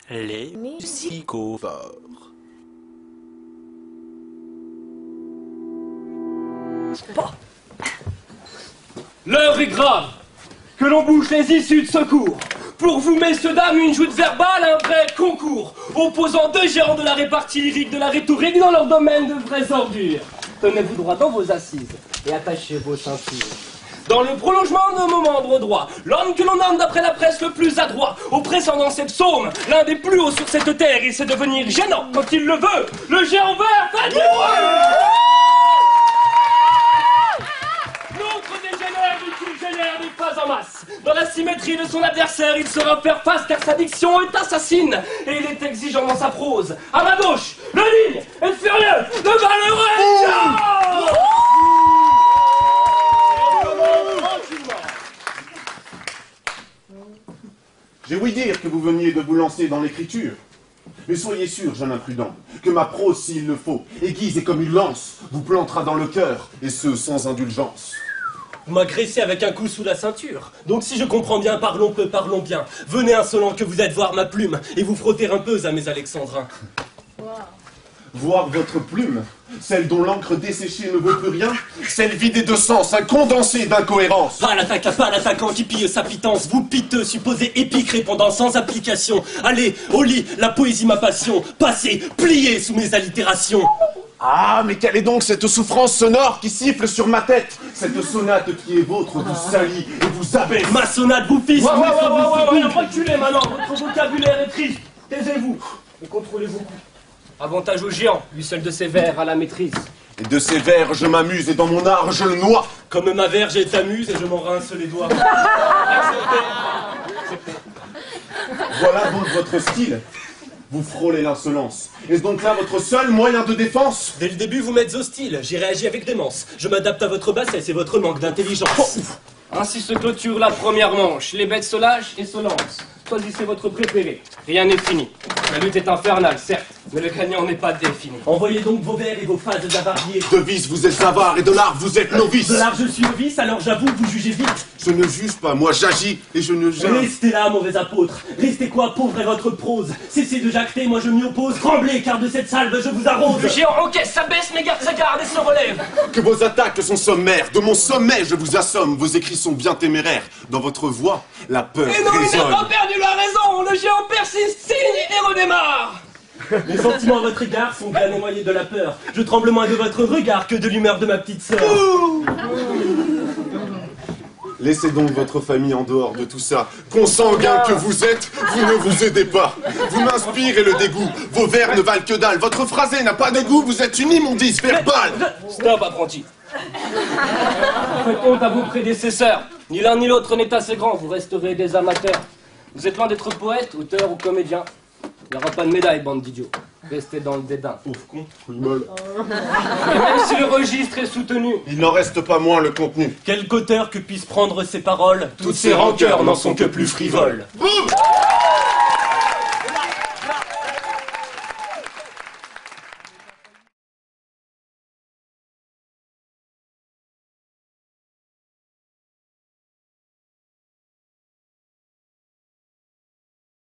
Les musicophores. L'heure est grave. Que l'on bouche les issues de secours. Pour vous, messieurs, dames, une joute verbale, un vrai concours. Opposant deux géants de la répartie lyrique, de la rhétorique dans leur domaine de vraies ordures. Tenez-vous droit dans vos assises et attachez vos ceintures. Dans le prolongement de nos membres droits, l'homme que l'on nomme d'après la presse le plus adroit, oppressant dans cette psaume, l'un des plus hauts sur cette terre, il sait devenir gênant quand il le veut, le géant vert L'autre dégénère du qu'il génère des pas en masse. Dans la symétrie de son adversaire, il saura faire face car sa diction est assassine et il est exigeant dans sa prose. À ma gauche, le ligne est furieux, le malheureux géant. J'ai ouï dire que vous veniez de vous lancer dans l'écriture. Mais soyez sûr, jeune imprudent, que ma prose, s'il le faut, aiguise et comme une lance, vous plantera dans le cœur, et ce, sans indulgence. Vous m'agressez avec un coup sous la ceinture. Donc si je comprends bien, parlons peu, parlons bien. Venez insolent que vous êtes voir ma plume, et vous frotter un peu à mes alexandrins. Wow. Voir votre plume, celle dont l'encre desséchée ne vaut plus rien, celle vidée de sens, un condensé d'incohérence. Pas l'attaquant qui pille sa pitance, vous piteux, supposez épique, répondant sans application. Allez, au lit, la poésie ma passion, passez, pliez sous mes allitérations. Ah, mais quelle est donc cette souffrance sonore qui siffle sur ma tête? Cette sonate qui est vôtre vous salit et vous abaisse. Ma sonate vous fisse, reculez maintenant, votre vocabulaire est triste. Taisez-vous et contrôlez-vous. Avantage au géant, lui seul de ses vers à la maîtrise. Et de ces vers je m'amuse et dans mon art je le noie. Comme ma verge est amuse et je m'en rince les doigts. Voilà donc votre style. Vous frôlez l'insolence. Est-ce donc là votre seul moyen de défense? Dès le début vous m'êtes hostile, j'ai réagi avec démence. Je m'adapte à votre bassesse et votre manque d'intelligence. Ainsi se clôture la première manche. Les bêtes se lâchent et se lancent. Choisissez votre préféré. Rien n'est fini. La lutte est infernale, certes, mais le gagnant n'est pas défini. Envoyez donc vos vers et vos phases d'avarier. De vice, vous êtes avare et de l'art, vous êtes novice. De l'art, je suis novice, alors j'avoue, vous jugez vite. Je ne juge pas, moi j'agis et je ne gêne. Restez là, mauvais apôtre. Restez quoi, pauvre est votre prose. Cessez de jacter, moi je m'y oppose. Tremblez, car de cette salve je vous arrose. Le géant encaisse, s'abaisse, mais garde sa garde et se relève. Que vos attaques sont sommaires. De mon sommet, je vous assomme. Vos écrits sont bien téméraires. Dans votre voix, la peur résonne. Et non, il n'a pas perdu la raison. Le géant persiste, signe et redémarre. Mes sentiments à votre égard sont bien éloignés de la peur. Je tremble moins de votre regard que de l'humeur de ma petite sœur. Laissez donc votre famille en dehors de tout ça. Consanguin que vous êtes, vous ne vous aidez pas. Vous m'inspirez le dégoût. Vos vers ne valent que dalle. Votre phrasé n'a pas de goût. Vous êtes une immondice verbale. Stop, apprenti. Faites honte à vos prédécesseurs. Ni l'un ni l'autre n'est assez grand. Vous resterez des amateurs. Vous êtes loin d'être poète, auteur ou comédien. Il n'y aura pas de médaille, bande d'idiots. Restez dans le dédain. Pauvre con, il molle. Et même si le registre est soutenu, il n'en reste pas moins le contenu. Quelque auteur que puisse prendre ces paroles, toutes ces rancœurs n'en sont que plus frivoles. Boum!